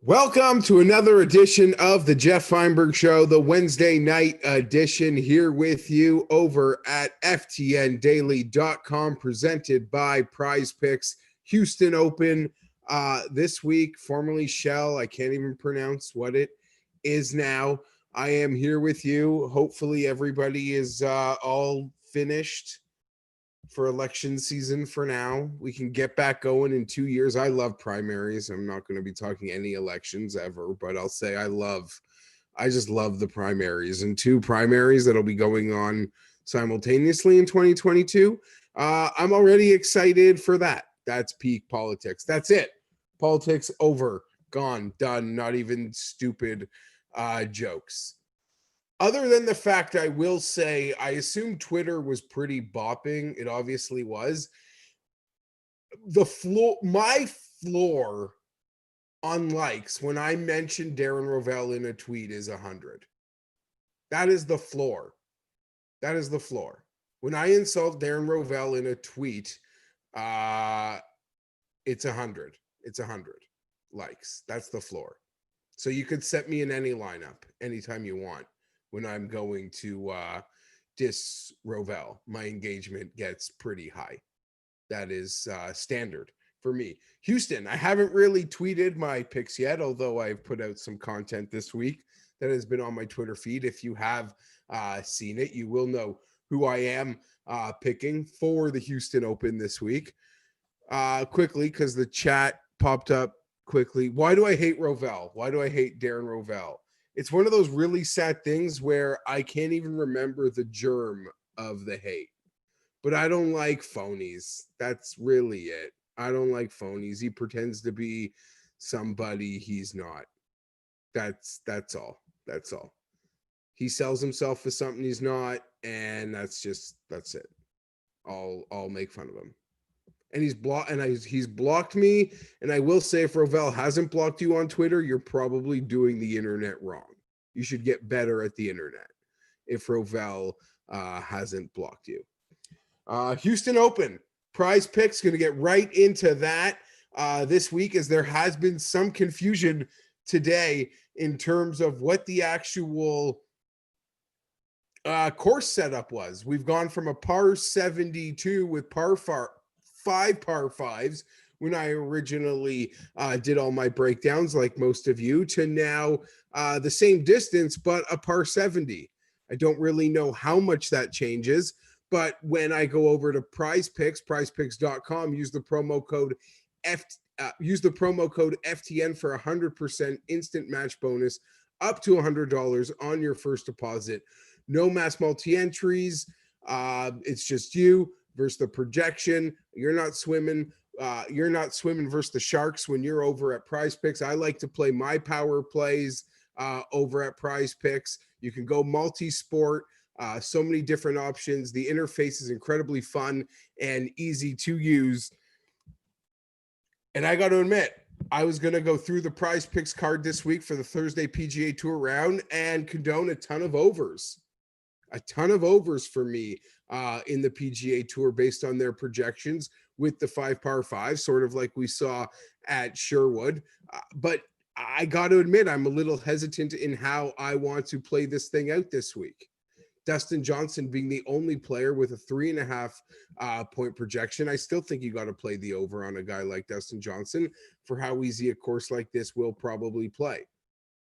Welcome to another edition of the Geoff Fienberg Show, the Wednesday night edition, here with you over at FTNDaily.com, presented by Prize Picks. Houston Open this week, formerly Shell. I can't even pronounce what it is now. I am here with you. Hopefully everybody is all finished for election season for now. We can get back going in 2 years. I love primaries. I'm not going to be talking any elections ever, but I'll say I just love the primaries, and two primaries that'll be going on simultaneously in 2022. I'm already excited for that. That's peak politics. That's it. Politics over, gone, done. Not even stupid jokes. Other than the fact, I will say, I assume Twitter was pretty bopping. It obviously was. My floor on likes when I mentioned Darren Rovell in a tweet is 100. That is the floor. That is the floor. When I insult Darren Rovell in a tweet, it's 100. It's 100 likes. That's the floor. So you could set me in any lineup anytime you want. When I'm going to diss Rovell, my engagement gets pretty high. That is standard for me. Houston, I haven't really tweeted my picks yet, although I've put out some content this week that has been on my Twitter feed. If you have seen it, you will know who I am picking for the Houston Open this week. Quickly, because the chat popped up quickly. Why do I hate Rovell? Why do I hate Darren Rovell? It's one of those really sad things where I can't even remember the germ of the hate. But I don't like phonies. That's really it. I don't like phonies. He pretends to be somebody he's not. That's all. That's all. He sells himself as something he's not, and that's it. I'll make fun of him. And he's blocked me. And I will say, if Rovell hasn't blocked you on Twitter, you're probably doing the internet wrong. You should get better at the internet if Rovell hasn't blocked you. Houston Open, Prize Picks, going to get right into that this week, as there has been some confusion today in terms of what the actual course setup was. We've gone from a par 72 with five par fives when I originally did all my breakdowns, like most of you, to now the same distance, but a par 70. I don't really know how much that changes, but when I go over to Prize Picks, prizepicks.com, use the promo code FTN for 100% instant match bonus up to $100 on your first deposit. No mass multi-entries. It's just you versus the projection. You're not swimming versus the sharks when you're over at Prize Picks. I like to play my power plays over at Prize Picks. You can go multi-sport, so many different options. The interface is incredibly fun and easy to use. And I got to admit, I was going to go through the Prize Picks card this week for the Thursday PGA Tour round and condone a ton of overs for me in the PGA Tour based on their projections with the 5 par 5, sort of like we saw at Sherwood. But I got to admit, I'm a little hesitant in how I want to play this thing out this week. Dustin Johnson being the only player with a 3.5 point projection. I still think you got to play the over on a guy like Dustin Johnson for how easy a course like this will probably play.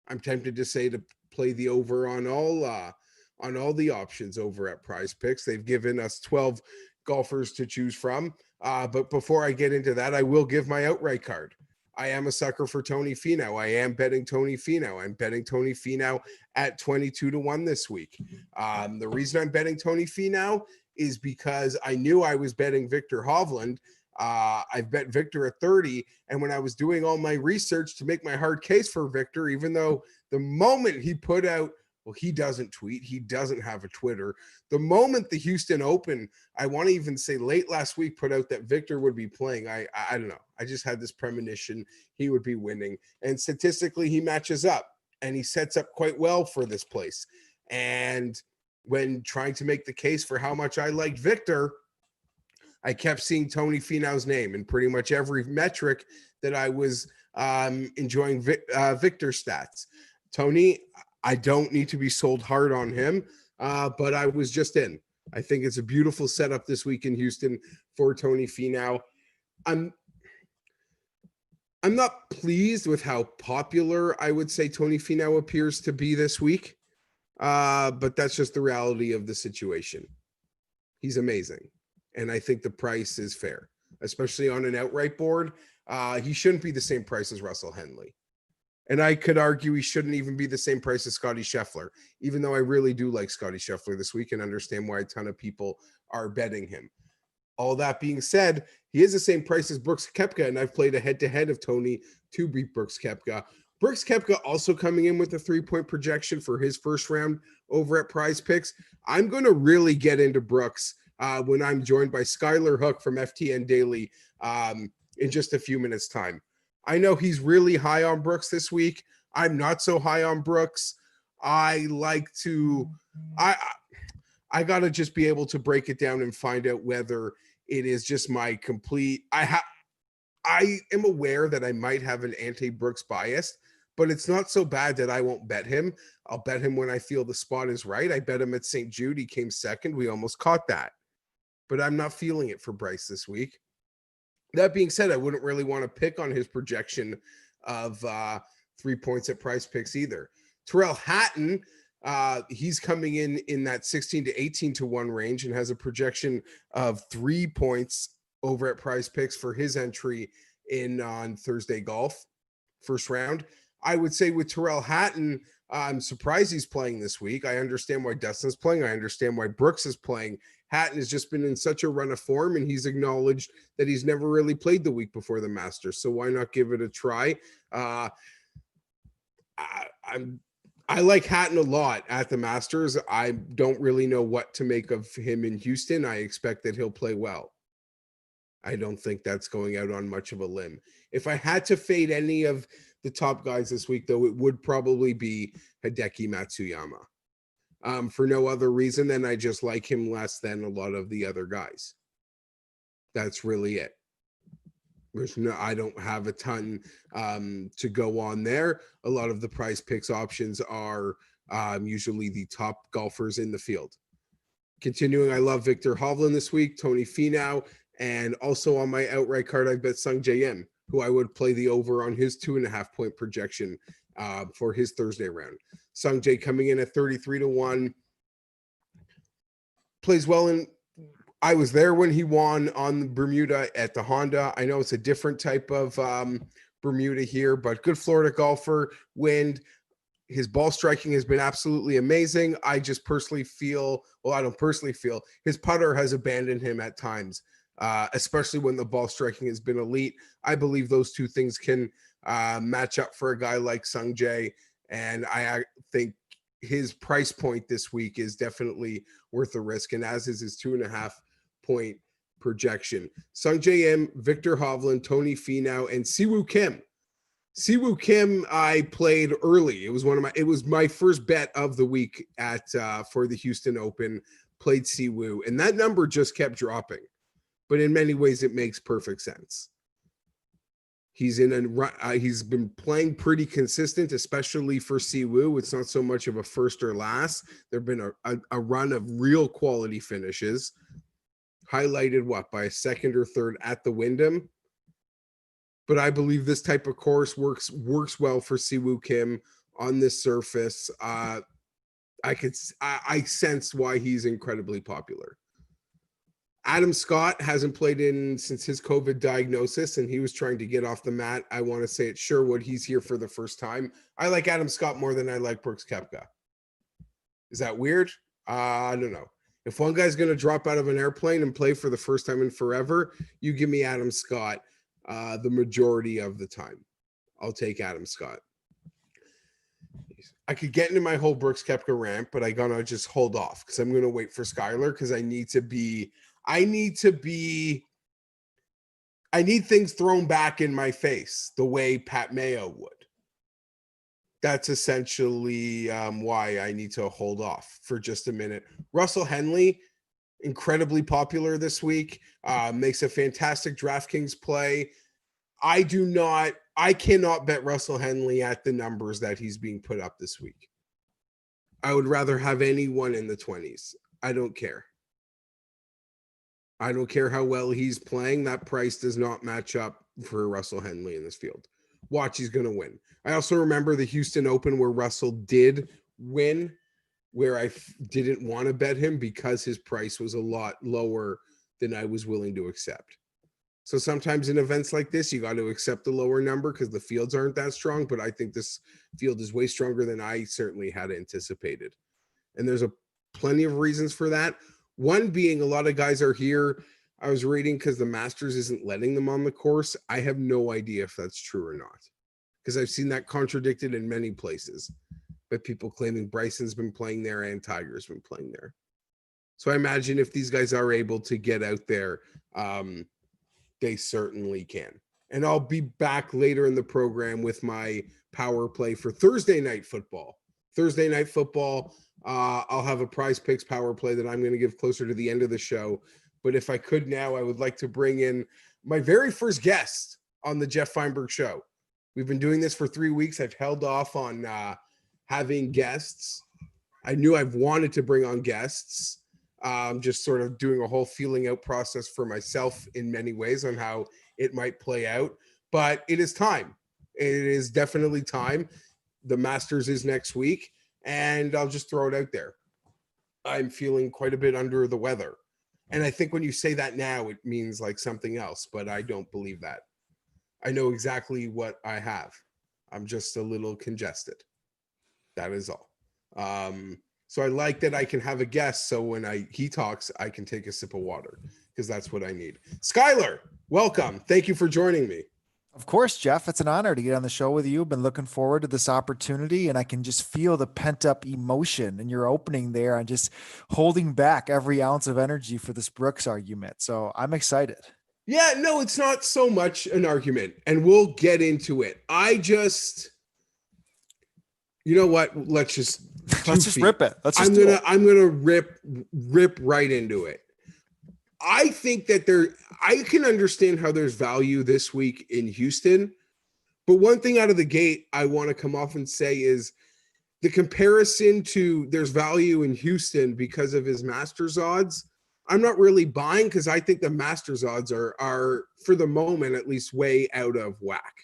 I'm tempted to say to play the over on all the options over at Prize Picks. They've given us 12 golfers to choose from. But before I get into that, I will give my outright card. I am a sucker for Tony Finau. I am betting Tony Finau. I'm betting Tony Finau at 22-1 this week. The reason I'm betting Tony Finau is because I knew I was betting Victor Hovland. I've bet Victor at 30. And when I was doing all my research to make my hard case for Victor, even though the moment he put out, well, he doesn't tweet. He doesn't have a Twitter. The moment the Houston Open, I want to even say late last week, put out that Victor would be playing, I don't know. I just had this premonition he would be winning. And statistically, he matches up. And he sets up quite well for this place. And when trying to make the case for how much I liked Victor, I kept seeing Tony Finau's name in pretty much every metric that I was enjoying Victor stats. Tony, I don't need to be sold hard on him, but I was just in. I think it's a beautiful setup this week in Houston for Tony Finau. I'm not pleased with how popular I would say Tony Finau appears to be this week, but that's just the reality of the situation. He's amazing, and I think the price is fair, especially on an outright board. He shouldn't be the same price as Russell Henley. And I could argue he shouldn't even be the same price as Scotty Scheffler, even though I really do like Scotty Scheffler this week and understand why a ton of people are betting him. All that being said, he is the same price as Brooks Koepka, and I've played a head-to-head of Tony to beat Brooks Koepka. Brooks Koepka also coming in with a 3-point projection for his first round over at Prize Picks. I'm going to really get into Brooks when I'm joined by Skylar Hook from FTN Daily in just a few minutes' time. I know he's really high on Brooks this week. I'm not so high on Brooks. I got to just be able to break it down and find out whether it is just my complete. I am aware that I might have an anti-Brooks bias, but it's not so bad that I won't bet him. I'll bet him when I feel the spot is right. I bet him at St. Jude. He came second. We almost caught that, but I'm not feeling it for Bryce this week. That being said, I wouldn't really want to pick on his projection of 3 points at Prize Picks either. Tyrrell Hatton, he's coming in that 16 to 18 to 1 range and has a projection of 3 points over at Prize Picks for his entry in on Thursday Golf, first round. I would say with Tyrrell Hatton, I'm surprised he's playing this week. I understand why Dustin's playing. I understand why Brooks is playing. Hatton has just been in such a run of form, and he's acknowledged that he's never really played the week before the Masters. So why not give it a try? I like Hatton a lot at the Masters. I don't really know what to make of him in Houston. I expect that he'll play well. I don't think that's going out on much of a limb. If I had to fade any of the top guys this week, though, it would probably be Hideki Matsuyama. For no other reason than I just like him less than a lot of the other guys. That's really it. I don't have a ton to go on there. A lot of the Prize Picks options are usually the top golfers in the field. Continuing, I love Victor Hovland this week, Tony Finau, and also on my outright card, I bet Sung J M, who I would play the over on his 2.5 point projection for his Thursday round. Sung J coming in at 33 to 1, plays well in. I was there when he won on Bermuda at the Honda. I know it's a different type of Bermuda here, but good Florida golfer. Wind. His ball striking has been absolutely amazing. I just personally feel, well, I don't personally feel, his putter has abandoned him at times, especially when the ball striking has been elite. I believe those two things can match up for a guy like Sung Jae, and I think his price point this week is definitely worth the risk, and as is his 2.5 point projection. Sung Jae M, Victor Hovland, Tony Finau, and Siwoo Kim. Siwoo Kim, I played early. It was my first bet of the week at for the Houston Open. Played Siwoo, and that number just kept dropping. But in many ways, it makes perfect sense. He's he's been playing pretty consistent, especially for Siwoo. It's not so much of a first or last. There've been a run of real quality finishes, highlighted by a second or third at the Wyndham. But I believe this type of course works well for Siwoo Kim on this surface. I sense why he's incredibly popular. Adam Scott hasn't played in since his COVID diagnosis, and he was trying to get off the mat. I want to say at Sherwood, he's here for the first time. I like Adam Scott more than I like Brooks Koepka. Is that weird? I don't know. If one guy's going to drop out of an airplane and play for the first time in forever, you give me Adam Scott the majority of the time. I'll take Adam Scott. I could get into my whole Brooks Koepka rant, but I gotta just hold off because I'm going to wait for Skylar because I need things thrown back in my face the way Pat Mayo would. That's essentially why I need to hold off for just a minute. Russell Henley, incredibly popular this week. Makes a fantastic DraftKings play. I cannot bet Russell Henley at the numbers that he's being put up this week. I would rather have anyone in the 20s. I don't care. I don't care how well he's playing. That price does not match up for Russell Henley in this field. Watch, he's going to win. I also remember the Houston Open where Russell did win, where I didn't want to bet him because his price was a lot lower than I was willing to accept. So sometimes in events like this, you got to accept the lower number because the fields aren't that strong. But I think this field is way stronger than I certainly had anticipated. And there's plenty of reasons for that. One being a lot of guys are here. I was reading because the Masters isn't letting them on the course. I have no idea if that's true or not, because I've seen that contradicted in many places. But people claiming Bryson's been playing there and Tiger's been playing there. So I imagine if these guys are able to get out there, they certainly can. And I'll be back later in the program with my power play for Thursday night football. Thursday night football, I'll have a Prize Picks power play that I'm going to give closer to the end of the show. But if I could now, I would like to bring in my very first guest on the Geoff Fienberg Show. We've been doing this for 3 weeks. I've held off on having guests. I knew I've wanted to bring on guests. Just sort of doing a whole feeling out process for myself in many ways on how it might play out. But it is time. It is definitely time. The Masters is next week, and I'll just throw it out there. I'm feeling quite a bit under the weather. And I think when you say that now, it means like something else, but I don't believe that. I know exactly what I have. I'm just a little congested. That is all. So I like that I can have a guest. So when he talks, I can take a sip of water because that's what I need. Skylar, welcome. Thank you for joining me. Of course, Geoff, it's an honor to get on the show with you. I've been looking forward to this opportunity, and I can just feel the pent up emotion in your opening there and just holding back every ounce of energy for this Brooks argument. So I'm excited. Yeah, no, it's not so much an argument, and we'll get into it. You know what? Let's just rip it. I'm gonna rip right into it. I think that I can understand how there's value this week in Houston, but one thing out of the gate I want to come off and say is the comparison to there's value in Houston because of his Masters odds. I'm not really buying because I think the Masters odds are for the moment at least way out of whack.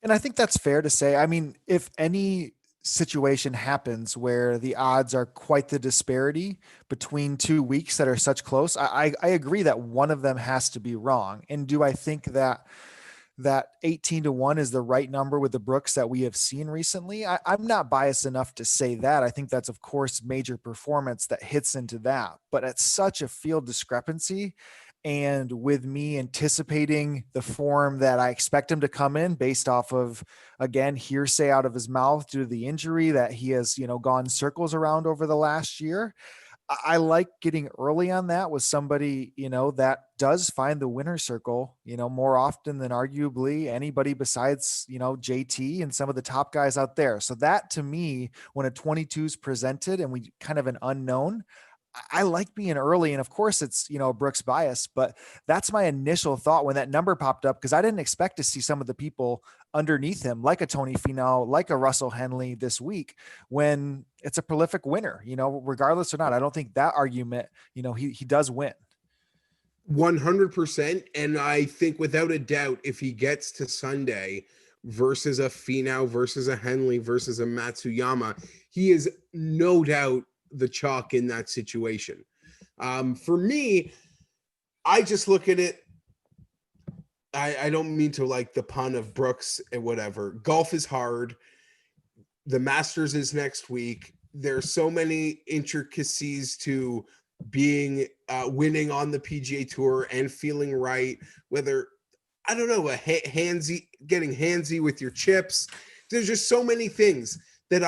And I think that's fair to say. I mean, if any situation happens where the odds are quite the disparity between 2 weeks that are such close, I agree that one of them has to be wrong. And do I think that 18-1 is the right number with the Brooks that we have seen recently? I'm not biased enough to say that. I think that's, of course, major performance that hits into that, but at such a field discrepancy, and with me anticipating the form that I expect him to come in based off of, again, hearsay out of his mouth due to the injury that he has, gone circles around over the last year. I like getting early on that with somebody, that does find the winner circle, more often than arguably anybody besides, JT and some of the top guys out there. So that, to me, when a 22 is presented and we kind of an unknown, I like being early. And of course it's, Brooks bias, but that's my initial thought when that number popped up, because I didn't expect to see some of the people underneath him, like a Tony Finau, like a Russell Henley this week, when it's a prolific winner, regardless or not. I don't think that argument, he does win. 100%. And I think without a doubt, if he gets to Sunday versus a Finau, versus a Henley, versus a Matsuyama, he is no doubt the chalk in that situation. For me, I just look at it. I don't mean to like the pun of Brooks and whatever. Golf is hard. The Masters is next week. There's so many intricacies to being winning on the PGA Tour and feeling right. Whether, I don't know, getting handsy with your chips. There's just so many things that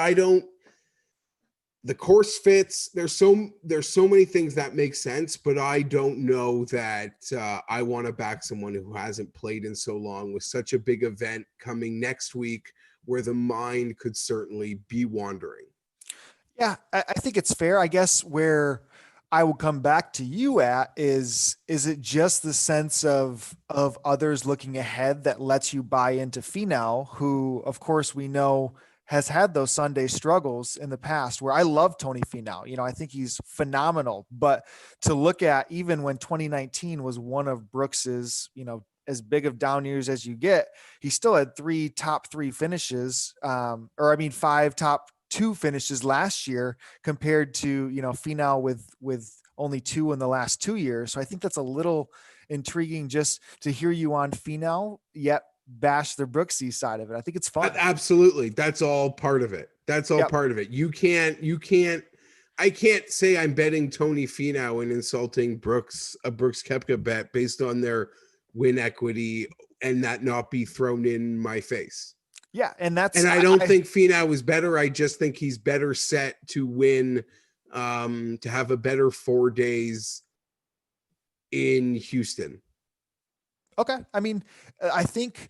the course fits. There's so many things that make sense, but I don't know that I want to back someone who hasn't played in so long with such a big event coming next week where the mind could certainly be wandering. Yeah, I think it's fair. I guess where I will come back to you at is it just the sense of others looking ahead that lets you buy into Finau, who of course we know has had those Sunday struggles in the past, where I love Tony Finau. I think he's phenomenal, but to look at, even when 2019 was one of Brooks's, as big of down years as you get, he still had three top three finishes, five top two finishes last year compared to, Finau with only two in the last 2 years. So I think that's a little intriguing just to hear you on Finau, yet bash the Brooksy side of it. I think it's fun. Absolutely. That's all part of it. That's all Yep. part of it. I can't say I'm betting Tony Finau and insulting a Brooks Koepka bet based on their win equity and that not be thrown in my face. Yeah. And I don't think Finau is better. I just think he's better set to win, to have a better 4 days in Houston. Okay. I mean, I think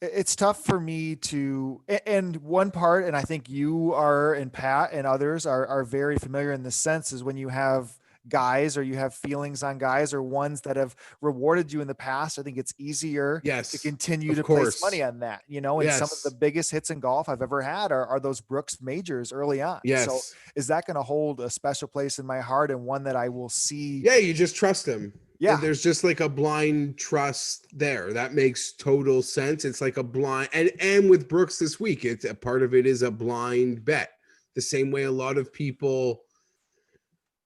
it's tough for me to, and one part, and I think you are, and Pat and others are very familiar in this sense, is when you have guys, or you have feelings on guys, or ones that have rewarded you in the past. I think it's easier to continue to place money on that, and some of the biggest hits in golf I've ever had are those Brooks majors early on. Yes. So is that going to hold a special place in my heart, and one that I will see? Yeah. You just trust him. Yeah. There's just like a blind trust there. That makes total sense. It's like a blind, and with Brooks this week, it's a part of it is a blind bet. The same way a lot of people,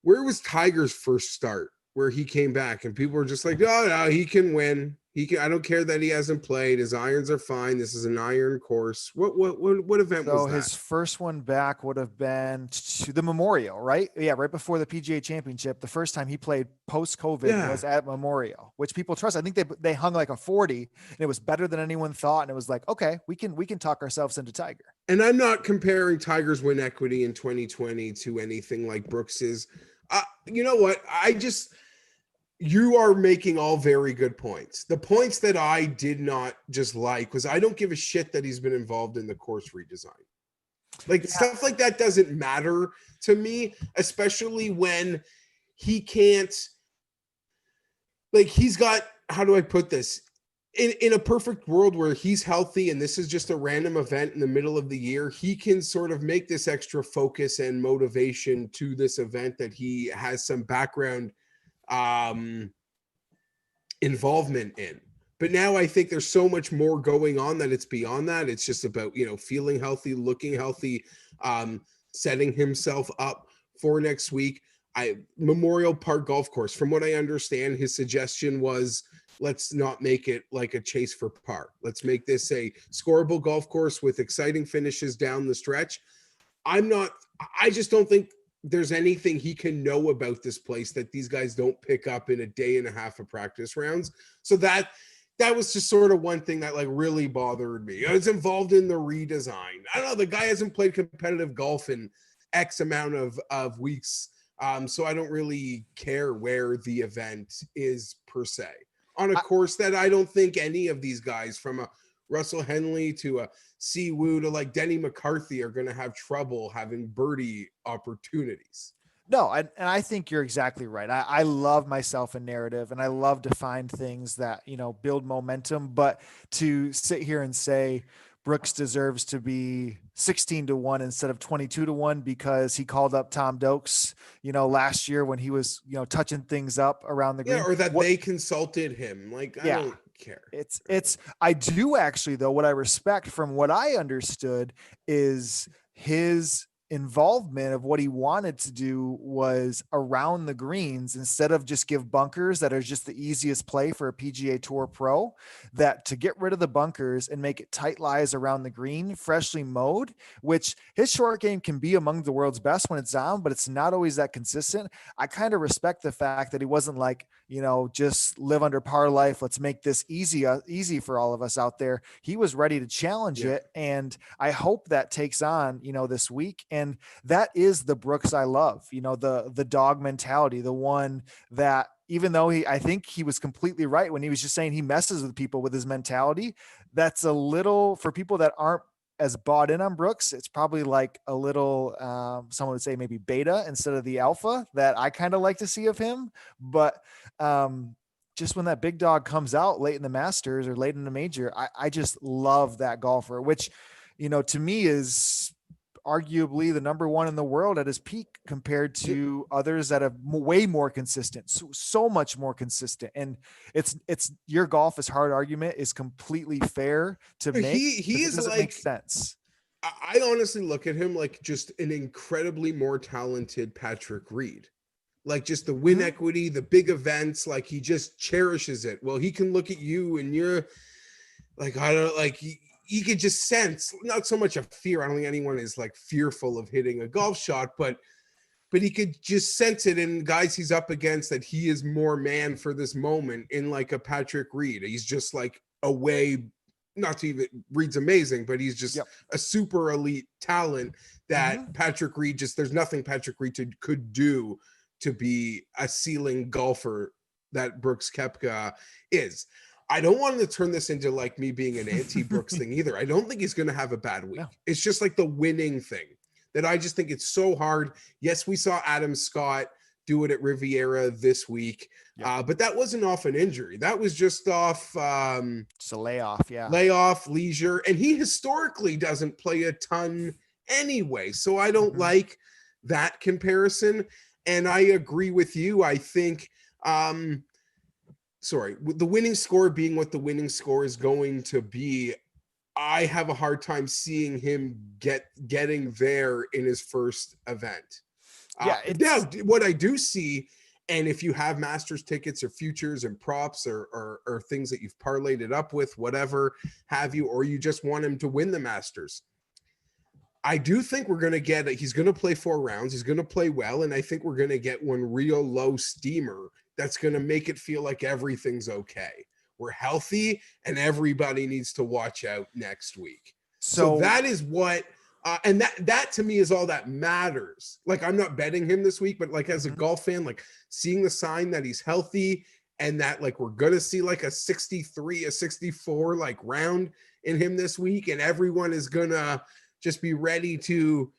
where was Tiger's first start, where he came back and people were just like, oh no, he can win. I don't care that he hasn't played. His irons are fine. This is an iron course. What event was that? His first one back would have been to the Memorial, right? Yeah, right before the PGA Championship. The first time he played post-COVID was at Memorial, which people trust. I think they hung like a 40, and it was better than anyone thought. And it was like, okay, we can talk ourselves into Tiger. And I'm not comparing Tiger's win equity in 2020 to anything like Brooks's. You know what? You are making all very good points. The points that I did not just like was I don't give a shit that he's been involved in the course redesign. Stuff like that doesn't matter to me, especially when he can't, he's got, how do I put this? In a perfect world where he's healthy and this is just a random event in the middle of the year, he can sort of make this extra focus and motivation to this event that he has some background involvement in. But now I think there's so much more going on that it's beyond that. It's just about, feeling healthy, looking healthy, setting himself up for next week. Memorial Park Golf Course, from what I understand, his suggestion was, let's not make it like a chase for par. Let's make this a scoreable golf course with exciting finishes down the stretch. I just don't think there's anything he can know about this place that these guys don't pick up in a day and a half of practice rounds. So that was just sort of one thing that really bothered me. It's involved in the redesign. I don't know. The guy hasn't played competitive golf in X amount of weeks. So I don't really care where the event is per se, on a course that I don't think any of these guys, from a Russell Henley to a Siwoo to Denny McCarthy, are going to have trouble having birdie opportunities. No, and I think you're exactly right. I love myself a narrative, and I love to find things that, build momentum. But to sit here and say Brooks deserves to be 16-1 instead of 22-1 because he called up Tom Dokes, last year when he was, touching things up around the green. Yeah, or that they consulted him. I don't care. I do actually, though, what I respect from what I understood is his involvement of what he wanted to do was around the greens, instead of just give bunkers that are just the easiest play for a PGA Tour pro, that to get rid of the bunkers and make it tight lies around the green, freshly mowed, which his short game can be among the world's best when it's on, but it's not always that consistent. I kind of respect the fact that he wasn't like, just live under par life. Let's make this easy for all of us out there. He was ready to challenge it. And I hope that takes on, this week. And that is the Brooks I love, the dog mentality, the one that, even though I think he was completely right when he was just saying he messes with people with his mentality. That's a little, for people that aren't as bought in on Brooks. It's probably like a little, someone would say maybe beta instead of the alpha that I kind of like to see of him. But just when that big dog comes out late in the Masters or late in the major, I just love that golfer, which, to me is arguably the number one in the world at his peak compared to others that are way more consistent, so much more consistent. And it's your golf is hard argument is completely fair to make. He It is doesn't make like, sense. I honestly look at him like just an incredibly more talented Patrick Reed. Like just the win equity, the big events, like he just cherishes it. Well, he can look at you and you're like, I don't like, you could just sense not so much a fear. I don't think anyone is like fearful of hitting a golf shot, but he could just sense it in guys he's up against that he is more man for this moment in like a Patrick Reed. He's just like away, not to even Reed's amazing, but he's just a super elite talent that Patrick Reed just, there's nothing Patrick Reed could do to be a ceiling golfer that Brooks Koepka is. I don't want to turn this into like me being an anti-Brooks thing either. I don't think he's going to have a bad week. No. It's just like the winning thing that I just think it's so hard. Yes, we saw Adam Scott do it at Riviera this week, but that wasn't off an injury. That was just off just a layoff, leisure. And he historically doesn't play a ton anyway. So I don't like that comparison. And I agree with you. I think the winning score being what the winning score is going to be, I have a hard time seeing him getting there in his first event. Now, what I do see, and if you have Masters tickets or futures and props or things that you've parlayed it up with, whatever have you, or you just want him to win the Masters, I do think we're going to get he's going to play 4 rounds. He's going to play well. And I think we're going to get one real low steamer that's going to make it feel like everything's okay. We're healthy and everybody needs to watch out next week. So that is what, and that to me is all that matters. Like I'm not betting him this week, but like as a golf fan, like seeing the sign that he's healthy and that like we're going to see like a 63, a 64 like round in him this week. And everyone is going to just be ready to,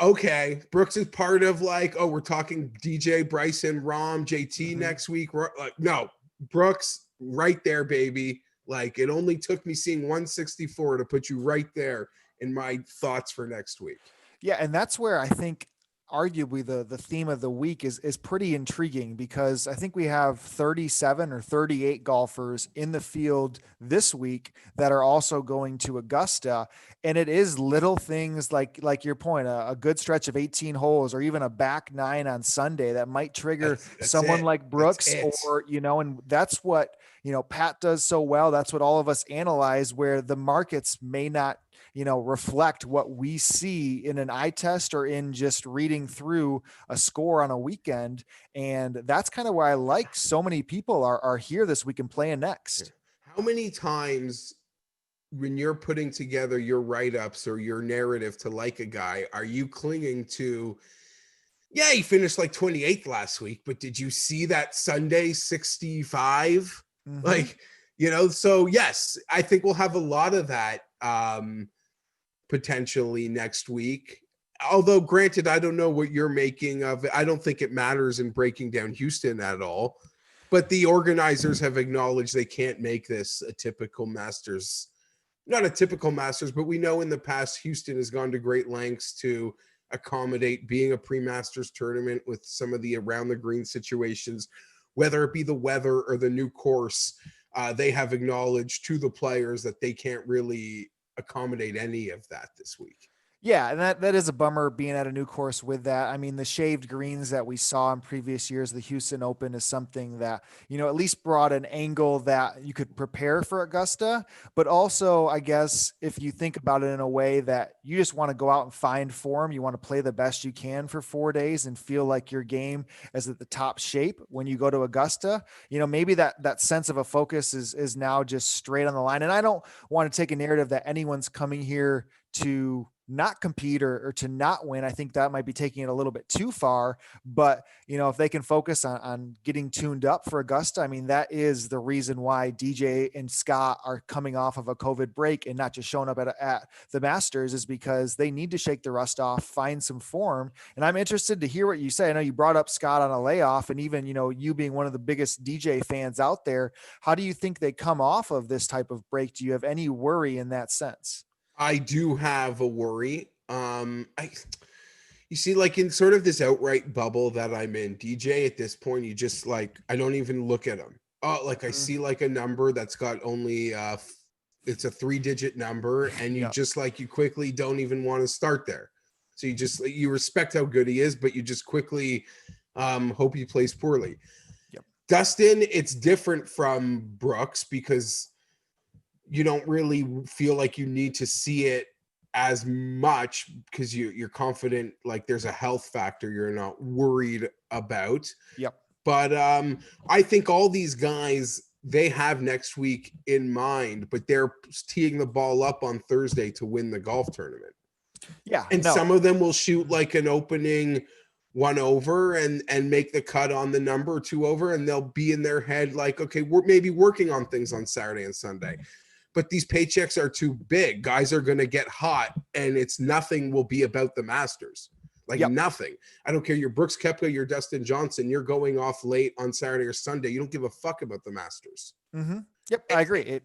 okay, Brooks is part of like, oh, we're talking DJ, Bryson, Rahm, JT next week. Like, no, Brooks right there, baby. Like it only took me seeing 164 to put you right there in my thoughts for next week. Yeah. And that's where I think arguably the theme of the week is pretty intriguing, because I think we have 37 or 38 golfers in the field this week that are also going to Augusta. And it is little things like your point, a good stretch of 18 holes or even a back 9 on Sunday that might trigger that's someone like Brooks or, and that's what, Pat does so well. That's what all of us analyze, where the markets may not, reflect what we see in an eye test or in just reading through a score on a weekend. And that's kind of why I like so many people are here this week and playing next. How many times when you're putting together your write-ups or your narrative to like a guy, are you clinging to, yeah, he finished like 28th last week, but did you see that Sunday 65? Like, so yes, I think we'll have a lot of that potentially next week. Although granted, I don't know what you're making of it. I don't think it matters in breaking down Houston at all, but the organizers have acknowledged they can't make this a typical Masters, not a typical Masters, but we know in the past, Houston has gone to great lengths to accommodate being a pre-Masters tournament with some of the around the green situations, whether it be the weather or the new course. They have acknowledged to the players that they can't really accommodate any of that this week. Yeah, and that is a bummer being at a new course with that. I mean, the shaved greens that we saw in previous years, the Houston Open, is something that, at least brought an angle that you could prepare for Augusta. But also, I guess, if you think about it in a way that you just want to go out and find form, you want to play the best you can for 4 days and feel like your game is at the top shape when you go to Augusta, maybe that sense of a focus is now just straight on the line. And I don't want to take a narrative that anyone's coming here to not compete or to not win. I think that might be taking it a little bit too far. But, if they can focus on getting tuned up for Augusta, I mean, that is the reason why DJ and Scott are coming off of a COVID break and not just showing up at the Masters, is because they need to shake the rust off, find some form. And I'm interested to hear what you say. I know you brought up Scott on a layoff, and even, you being one of the biggest DJ fans out there, how do you think they come off of this type of break? Do you have any worry in that sense? I do have a worry. You see, like in sort of this outright bubble that I'm in, DJ at this point, you just like, I don't even look at them. Oh, like I see like a number that's got only it's a 3-digit number, and you Yep. just like, you quickly don't even want to start there. So you respect how good he is, but you just quickly hope he plays poorly. Yep. Dustin, it's different from Brooks because you don't really feel like you need to see it as much because you're confident, like there's a health factor you're not worried about. Yep. But I think all these guys, they have next week in mind, but they're teeing the ball up on Thursday to win the golf tournament. Yeah. And no. some of them will shoot like an opening 1 over and make the cut on the number 2 over, and they'll be in their head like, okay, we're maybe working on things on Saturday and Sunday. But these paychecks are too big. Guys are going to get hot, and nothing will be about the Masters. Like nothing. I don't care. You're Brooks Koepka, you're Dustin Johnson. You're going off late on Saturday or Sunday. You don't give a fuck about the Masters. Mm-hmm. Yep, I agree.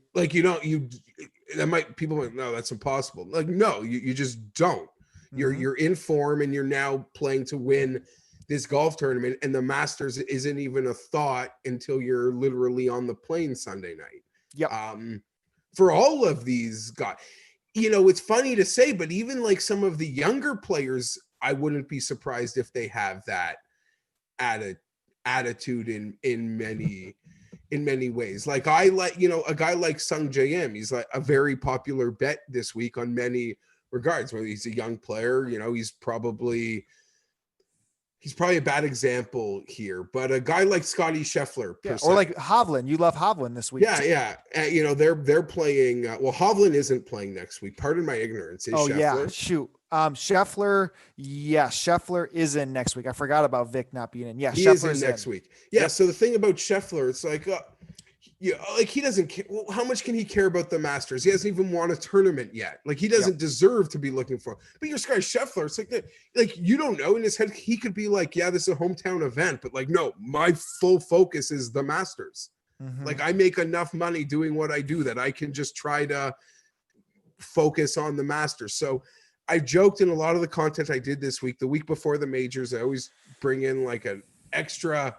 People might, no, that's impossible. Like, no, you just don't. You're in form, and you're now playing to win this golf tournament, and the Masters isn't even a thought until you're literally on the plane Sunday night. Yep. For all of these guys, it's funny to say, but even like some of the younger players, I wouldn't be surprised if they have that attitude in many ways. Like I like, a guy like Sung J.M., he's like a very popular bet this week on many regards. Whether he's a young player, he's probably a bad example here, but a guy like Scotty Scheffler, or like Hovland, you love Hovland this week. Yeah. They're playing. Well, Hovland isn't playing next week. Pardon my ignorance. Scheffler? Yeah, shoot. Scheffler. Yeah, Scheffler is in next week. I forgot about Vic not being in. Yeah, he is in next week. Yeah. Yep. So the thing about Scheffler, it's like, like he doesn't care. Well, how much can he care about the Masters? He hasn't even won a tournament yet. Like he doesn't deserve to be looking for. But you're Scotty Scheffler. It's like you don't know. In his head, he could be like, yeah, this is a hometown event, but like, no, my full focus is the Masters. Mm-hmm. Like I make enough money doing what I do that I can just try to focus on the Masters. So I joked in a lot of the content I did this week, the week before the majors, I always bring in like an extra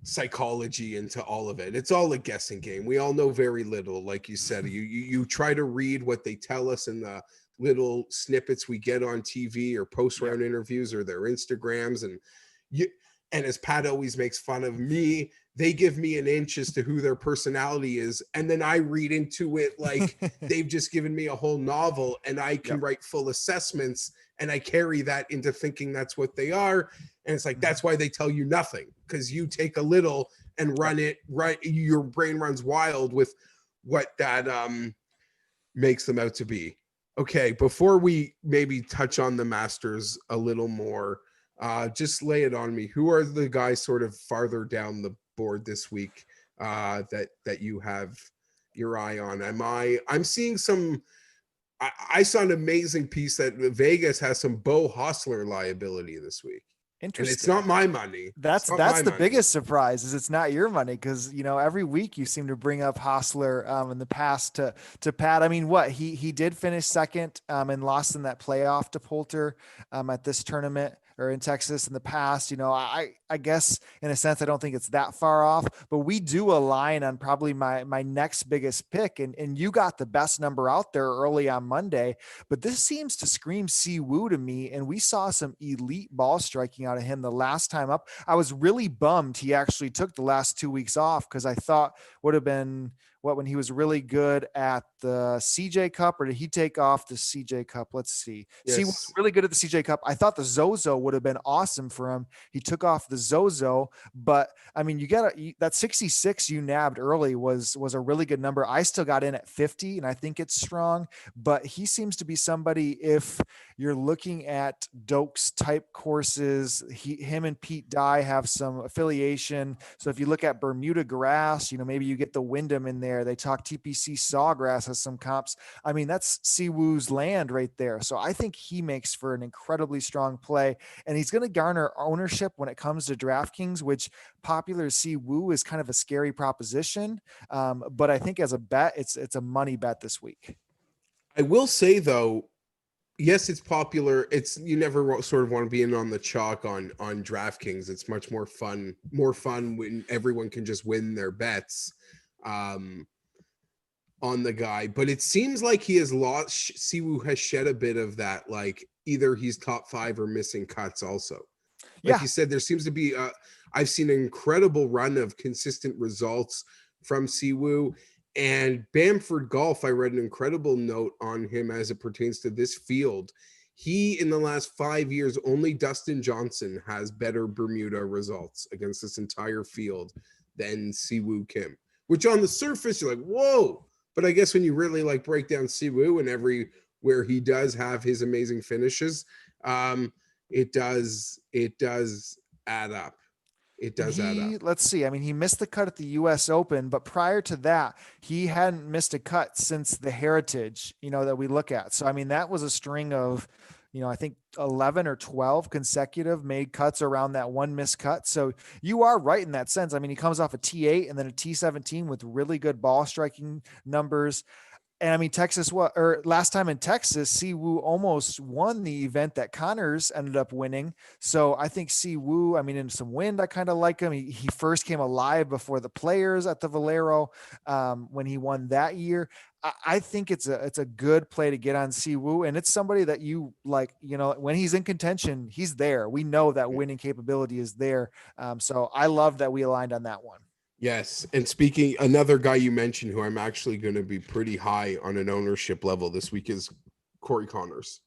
psychology into all of it. It's all a guessing game. We all know very little. Like you said, you try to read what they tell us in the little snippets we get on TV or post round interviews or their Instagrams. And as Pat always makes fun of me, they give me an inch as to who their personality is. And then I read into it like they've just given me a whole novel, and I can write full assessments, and I carry that into thinking that's what they are. And it's like, that's why they tell you nothing, because you take a little and run it right. Your brain runs wild with what that makes them out to be. Okay, before we maybe touch on the Masters a little more, just lay it on me. Who are the guys sort of farther down the board this week that you have your eye on? I'm seeing some. I saw an amazing piece that Vegas has some Bo Hostler liability this week. Interesting. And it's not my money. That's the biggest surprise, is it's not your money, because every week you seem to bring up Hostler in the past to Pat. I mean, he did finish second and lost in that playoff to Poulter at this tournament, or in Texas in the past. I guess in a sense I don't think it's that far off, but we do align on probably my next biggest pick, and you got the best number out there early on Monday, but this seems to scream Siwoo to me, and we saw some elite ball striking out of him the last time up. I was really bummed he actually took the last 2 weeks off, because I thought would have been when he was really good at the CJ Cup, or did he take off the CJ Cup? Let's see. He was Yes. really good at the CJ Cup. I thought the Zozo would have been awesome for him. He took off the Zozo, but I mean, that 66 you nabbed early was a really good number. I still got in at 50, and I think it's strong, but he seems to be somebody, if you're looking at Dokes type courses, him and Pete Dye have some affiliation. So if you look at Bermuda grass, maybe you get the Wyndham in there. They talk TPC Sawgrass has some comps. I mean, that's Siwoo's land right there. So I think he makes for an incredibly strong play, and he's going to garner ownership when it comes to DraftKings, which popular Siwoo is kind of a scary proposition. But I think as a bet, it's a money bet this week. I will say though, yes, it's popular. It's you never sort of want to be in on the chalk on DraftKings. It's much more fun when everyone can just win their bets on the guy. But it seems like he has lost. Siwoo has shed a bit of that. Like either he's top 5 or missing cuts. Also, like Yeah. you said, there seems to be. I've seen an incredible run of consistent results from Siwoo. And Bamford Golf, I read an incredible note on him as it pertains to this field. He, in the last 5 years, only Dustin Johnson has better Bermuda results against this entire field than Siwoo Kim, which on the surface, you're like, whoa. But I guess when you really like break down Siwoo and everywhere he does have his amazing finishes, it does add up. It And does add up. let's see. I mean, he missed the cut at the US Open, but prior to that, he hadn't missed a cut since the Heritage, that we look at. So, I mean, that was a string of, I think 11 or 12 consecutive made cuts around that one missed cut. So you are right in that sense. I mean, he comes off a T8 and then a T17 with really good ball striking numbers. And I mean, last time in Texas, Siwoo almost won the event that Connors ended up winning. So I think Siwoo, I mean, in some wind, I kind of like him. He first came alive before the Players at the Valero when he won that year. I think it's a good play to get on Siwoo, and it's somebody that you like, when he's in contention, he's there. We know that winning capability is there. So I love that we aligned on that one. Yes. And speaking, another guy you mentioned who I'm actually going to be pretty high on an ownership level this week is Corey Connors.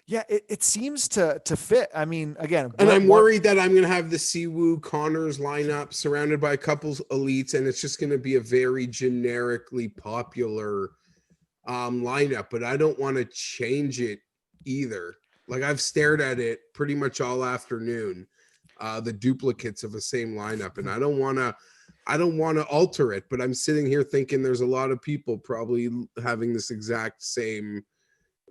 Yeah, it seems to fit. I mean, again, and I'm worried that I'm going to have the Siwoo Connors lineup surrounded by a couple elites, and it's just going to be a very generically popular lineup. But I don't want to change it either. Like I've stared at it pretty much all afternoon, the duplicates of the same lineup, and I don't want to alter it, but I'm sitting here thinking there's a lot of people probably having this exact same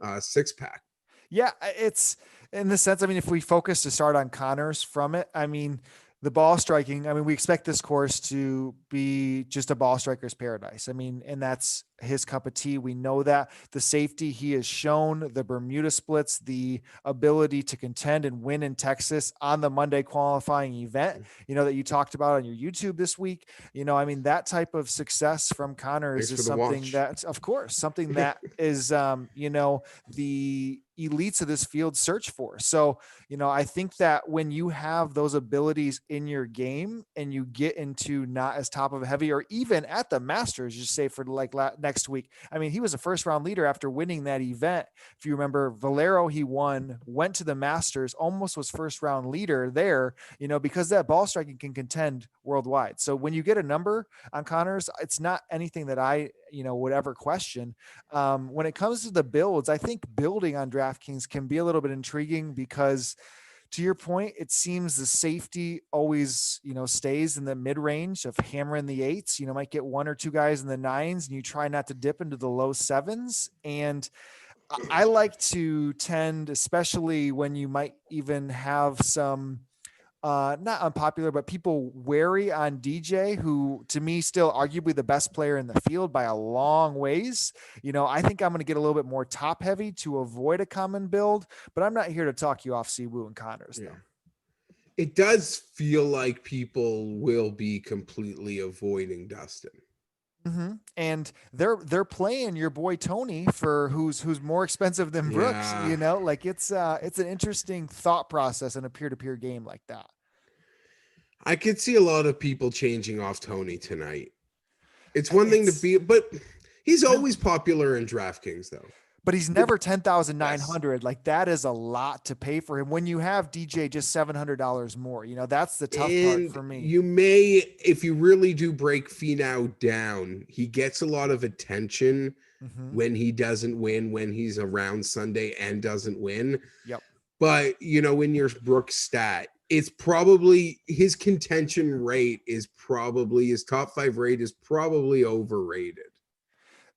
6-pack. Yeah, it's in the sense, I mean, if we focus to start on Connors from it, I mean, the ball striking, I mean, we expect this course to be just a ball striker's paradise. I mean, and that's his cup of tea. We know that the safety he has shown, the Bermuda splits, the ability to contend and win in Texas on the Monday qualifying event, that you talked about on your YouTube this week. I mean, that type of success from Connors is something that, of course, something that is, the elites of this field search for. So, I think that when you have those abilities in your game and you get into not as top of a heavy, or even at the Masters, just say for like next week. I mean, he was a first round leader after winning that event. If you remember, Valero, he won, went to the Masters, almost was first round leader there, because that ball striking can contend worldwide. So when you get a number on Connors, it's not anything that I, would ever question. When it comes to the builds, I think building on DraftKings can be a little bit intriguing because, to your point, it seems the safety always, stays in the mid range of hammering the 8s. Might get 1 or 2 guys in the 9s, and you try not to dip into the low 7s. And I like to tend, especially when you might even have some, not unpopular, but people wary on DJ, who to me still arguably the best player in the field by a long ways. I think I'm going to get a little bit more top heavy to avoid a common build, but I'm not here to talk you off Siwoo and Connors though. It does feel like people will be completely avoiding Dustin. Mm-hmm. And they're playing your boy Tony for who's more expensive than Brooks. Like it's an interesting thought process in a peer-to-peer game like that. I could see a lot of people changing off Tony tonight. It's one thing to It's be, but he's always popular in DraftKings, though. but he's never 10,900. Yes. Like that is a lot to pay for him when you have DJ just $700 more. That's the tough part And for me. you may, if you really do break Finau down, he gets a lot of attention Mm-hmm. when he doesn't win, when he's around Sunday and doesn't win. Yep. But, in your Brooks stat, it's probably his contention rate is probably his top 5 rate is probably overrated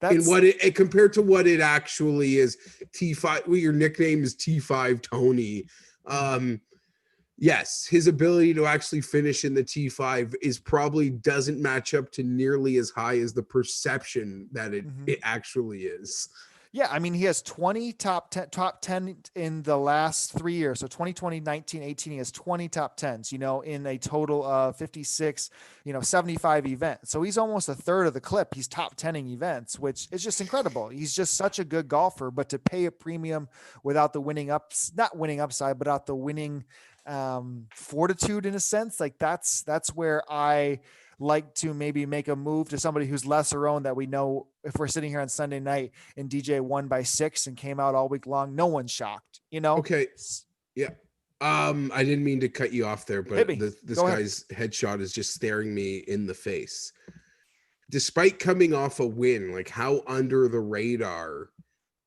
in That's what it compared to what it actually is. T5, well, your nickname is T5 Tony. mhm. Yes, his ability to actually finish in the T5 is probably doesn't match up to nearly as high as the perception that it, Mhm. it actually is. Yeah, I mean, he has 20 top 10 in the last 3 years. So 2020, 19, 18, he has 20 top 10s, in a total of 56, 75 events. So he's almost a third of the clip. He's top 10ing events, which is just incredible. He's just such a good golfer, but to pay a premium without the not winning upside, but without the winning fortitude in a sense, like that's where I like to maybe make a move to somebody who's lesser owned that we know if we're sitting here on Sunday night and DJ won by 6 and came out all week long, no one's shocked. Okay. Yeah. I didn't mean to cut you off there, Hit but me. this Go ahead. guy's headshot is just staring me in the face. Despite coming off a win, like how under the radar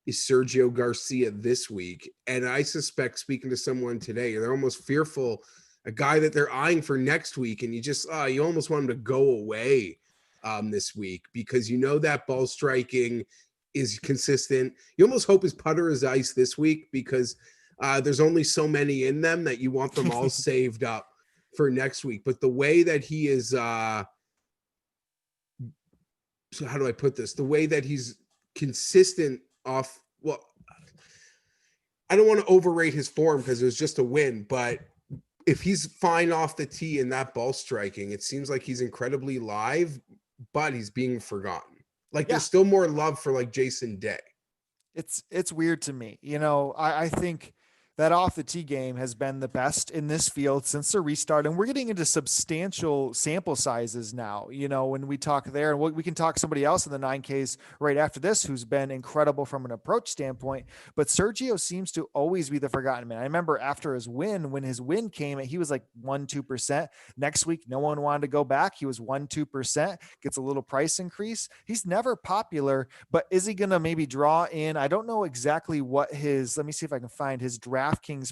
is Sergio Garcia this week? And I suspect, speaking to someone today, they're almost fearful, a guy that they're eyeing for next week, and you almost want him to go away this week because that ball striking is consistent. You almost hope his putter is ice this week because there's only so many in them that you want them all saved up for next week. But the way that he is, so how do I put this? The way that he's consistent off, well, I don't want to overrate his form because it was just a win, but if he's fine off the tee in that ball striking, it seems like he's incredibly live, but he's being forgotten. Like Yeah. there's still more love for like Jason Day. It's weird to me. I think that off the tee game has been the best in this field since the restart. And we're getting into substantial sample sizes now, when we talk there, and we can talk somebody else in the 9Ks right after this, who's been incredible from an approach standpoint. But Sergio seems to always be the forgotten man. I remember after his win, when his win came, he was like 1-2%. Next week, no one wanted to go back. He was 1-2%, gets a little price increase. He's never popular, but is he going to maybe draw in? I don't know exactly what let me see if I can find his DraftKings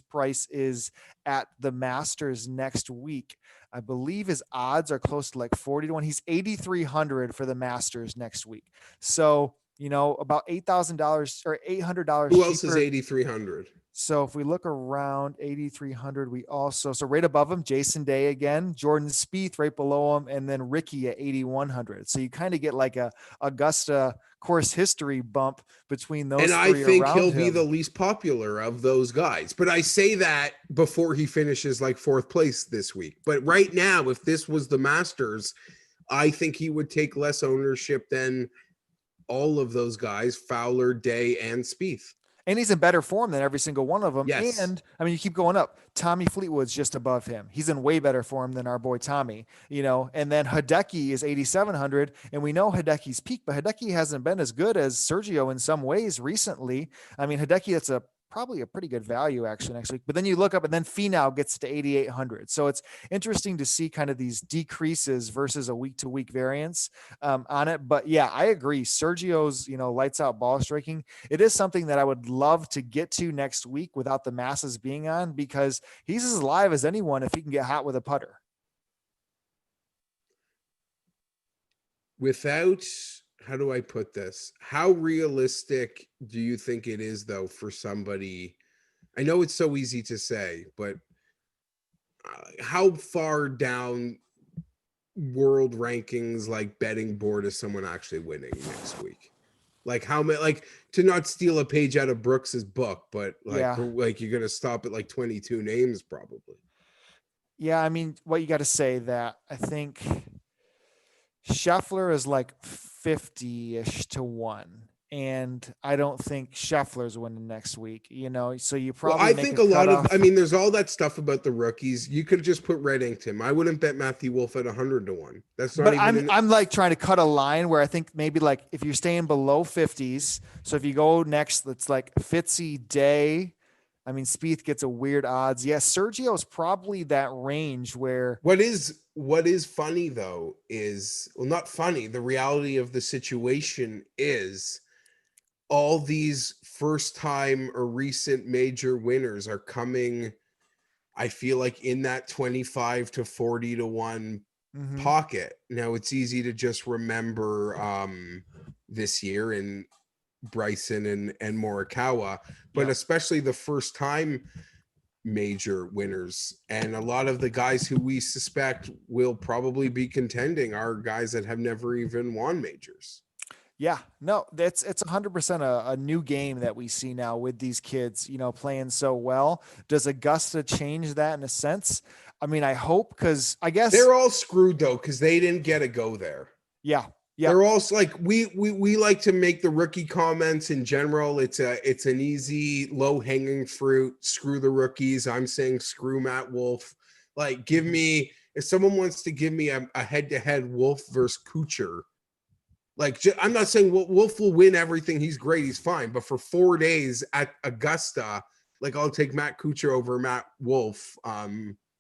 price is at the Masters next week. I believe his odds are close to like 40 to 1. He's 8,300 for the Masters next week. So, about $8,000 or $800 Who cheaper. else is 8,300? So if we look around 8,300, so right above him, Jason Day again, Jordan Spieth right below him, and then Ricky at 8,100. So you kind of get like a Augusta course history bump between those and I three think around he'll him. be the least popular of those guys. But I say that before he finishes like 4th place this week. But right now, if this was the Masters, I think he would take less ownership than all of those guys, Fowler, Day, and Spieth. And he's in better form than every single one of them. Yes. And I mean, you keep going up. Tommy Fleetwood's just above him. He's in way better form than our boy Tommy, and then Hideki is 8,700. And we know Hideki's peak, but Hideki hasn't been as good as Sergio in some ways recently. I mean, Hideki, that's probably a pretty good value actually next week. But then you look up and then Finau gets to 8,800. So it's interesting to see kind of these decreases versus a week to week variance on it. But yeah, I agree. Sergio's, lights out ball striking. It is something that I would love to get to next week without the masses being on because he's as live as anyone if he can get hot with a putter. Without, how do I put this? How realistic do you think it is, though, for somebody? I know it's so easy to say, but how far down world rankings, like betting board, is someone actually winning next week? Like how many? Like to not steal a page out of Brooks's book, but like you're gonna stop at like 22 names probably. Yeah, I mean, what you got to say that I think Scheffler is like 50-ish to 1. and I don't think Scheffler's winning next week, so you Well, probably I make think a a lot of, cutoff. I mean, there's all that stuff about the rookies. You could just put red inked him. I wouldn't bet Matthew Wolf at 100 to 1. That's not But even I'm in. I'm like trying to cut a line where I think maybe like if you're staying below 50s, so if you go next, it's like Fitzy Day. I mean, Spieth gets a weird odds. Yes, Sergio's probably that range where What is funny though is, well, not funny. The reality of the situation is all these first time or recent major winners are coming, I feel like, in that 25 to 40 to 1 mhm, pocket. Now it's easy to just remember this year and Bryson and Morikawa, but yep. especially the first time major winners, and a lot of the guys who we suspect will probably be contending are guys that have never even won majors. Yeah, no, it's 100% a new game that we see now with these kids, playing so well. Does Augusta change that in a sense? I mean, I hope because I guess, They're all screwed though because they didn't get a go there. yeah, yeah, They're also like, we like to make the rookie comments in general. It's an easy low hanging fruit. Screw the rookies. I'm saying screw Matt Wolf. Like, give me, if someone wants to give me a head to head Wolf versus Kuchar, like, I'm not saying Wolf will win everything. He's great. He's fine. But for 4 days at Augusta, like, I'll take Matt Kuchar over Matt Wolf.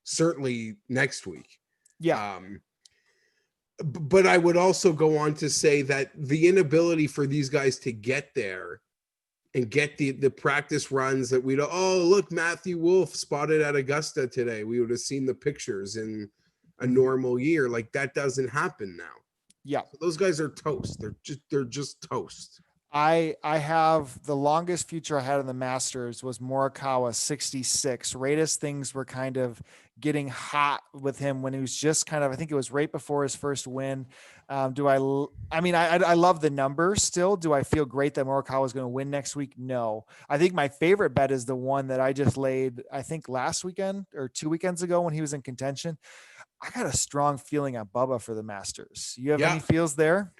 Certainly next week. yeah. Um, but I would also go on to say that the inability for these guys to get there and get the practice runs that we'd, oh, look, Matthew Wolf spotted at Augusta today. We would have seen the pictures in a Mhm. normal year. Like, that doesn't happen now. Yeah. So those guys are toast. They're just toast. I have the longest future I had in the Masters was Morikawa 66. Right as things were kind of getting hot with him when he was just kind of, I think it was right before his first win. I mean, I love the number still. Do I feel great that Morikawa is going to win next week? No. I think my favorite bet is the one that I just laid, I think last weekend or 2 weekends ago when he was in contention. I got a strong feeling on Bubba for the Masters. You have Yeah. any feels there?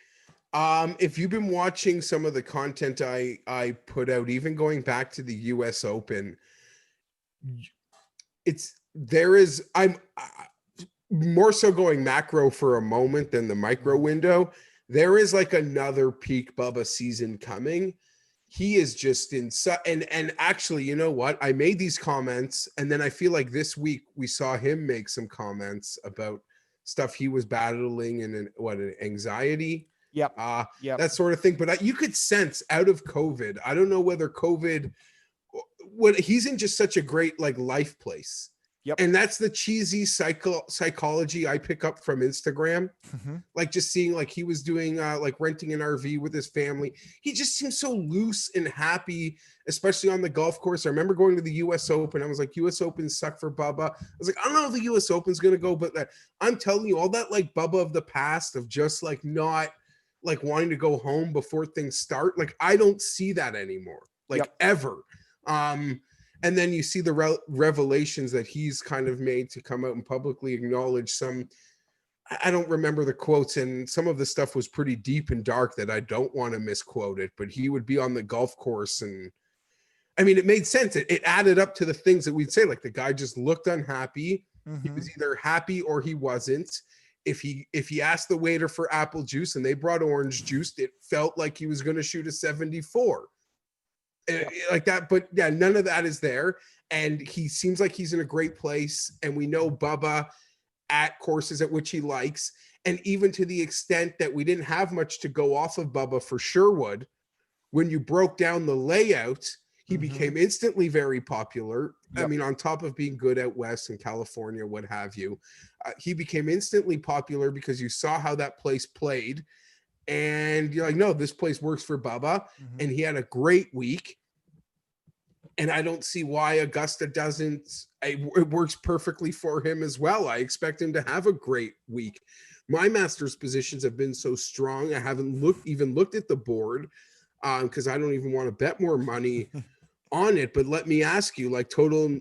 If you've been watching some of the content I put out, even going back to the US Open, I'm more so going macro for a moment than the micro window. There is like another peak Bubba season coming. He is just in and actually, you know what? I made these comments, and then I feel like this week we saw him make some comments about stuff he was battling and an anxiety, Yep. uh, Yep. that sort of thing. But you could sense out of COVID. I don't know whether COVID, what he's in just such a great like life place. Yep. And that's the cheesy psychology I pick up from Instagram. Mm-hmm. Like, just seeing like he was doing like renting an RV with his family. He just seems so loose and happy, especially on the golf course. I remember going to the US Open. I was like, US Open suck for Bubba. I was like, I don't know if the US Open's gonna go, but I'm telling you, all that like Bubba of the past of just like not like wanting to go home before things start. Like, I don't see that anymore, like Yep. ever. And then you see the revelations that he's kind of made to come out and publicly acknowledge some. I don't remember the quotes, and some of the stuff was pretty deep and dark that I don't want to misquote it, but he would be on the golf course. And I mean, it made sense. It added up to the things that we'd say, like the guy just looked unhappy. He Mm-hmm. was either happy or he wasn't. If he asked the waiter for apple juice and they brought orange juice, it felt like he was going to shoot a 74. Yep. Like that. But yeah, none of that is there. And he seems like he's in a great place. And we know Bubba at courses at which he likes. And even to the extent that we didn't have much to go off of Bubba for Sherwood, when you broke down the layout, he Mm-hmm. became instantly very popular. Yep. I mean, on top of being good out west in California, what have you, he became instantly popular because you saw how that place played. And you're like, no, this place works for Bubba. Mm-hmm. And he had a great week. And I don't see why Augusta doesn't. It works perfectly for him as well. I expect him to have a great week. My Masters positions have been so strong. I haven't looked at the board because I don't even want to bet more money on it. But let me ask you, like,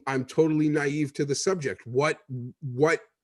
I'm totally naive to the subject. What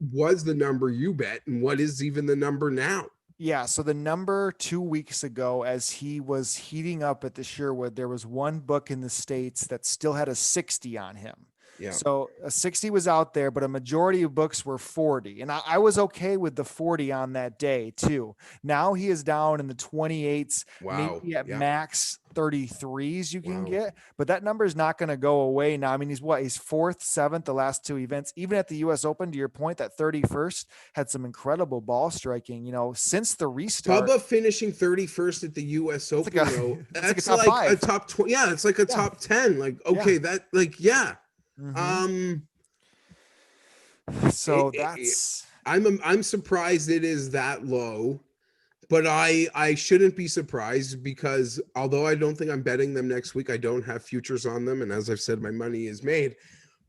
was the number you bet, and what is even the number now? Yeah, so the number 2 weeks ago, as he was heating up at the Sherwood, there was one book in the States that still had a 60 on him. Yeah. So a 60 was out there, but a majority of books were 40. And I was okay with the 40 on that day too. Now he is down in the 28s, Wow. maybe at Yeah. max 33s you can Wow. get, but that number is not going to go away now. I mean, he's fourth, seventh, the last two events. Even at the US Open, to your point, that 31st had some incredible ball striking, since the restart. Bubba finishing 31st at the US It's like Open, a though, it's like a that's top like a five. top 20. Yeah, it's like a Yeah. top 10. Like, Yeah. okay, that, like, yeah. Mm-hmm. Um, So that's I'm surprised it is that low, but I shouldn't be surprised because although I don't think I'm betting them next week, I don't have futures on them, and as I've said, my money is made.